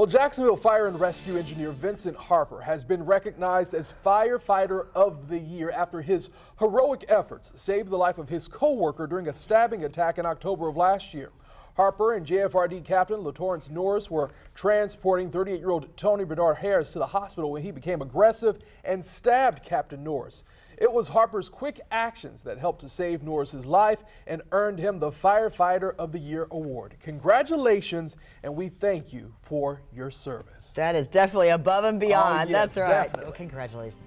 Well, Jacksonville Fire and Rescue Engineer Vincent Harper has been recognized as Firefighter of the Year after his heroic efforts saved the life of his coworker during a stabbing attack in October of last year. Harper and JFRD Captain LaTorrence Norris were transporting 38-year-old Tony Bernard Harris to the hospital when he became aggressive and stabbed Captain Norris. It was Harper's quick actions that helped to save Norris's life and earned him the Firefighter of the Year award. Congratulations, and we thank you for your service. That is definitely above and beyond. Oh, yes, That's right. definitely. Well, congratulations.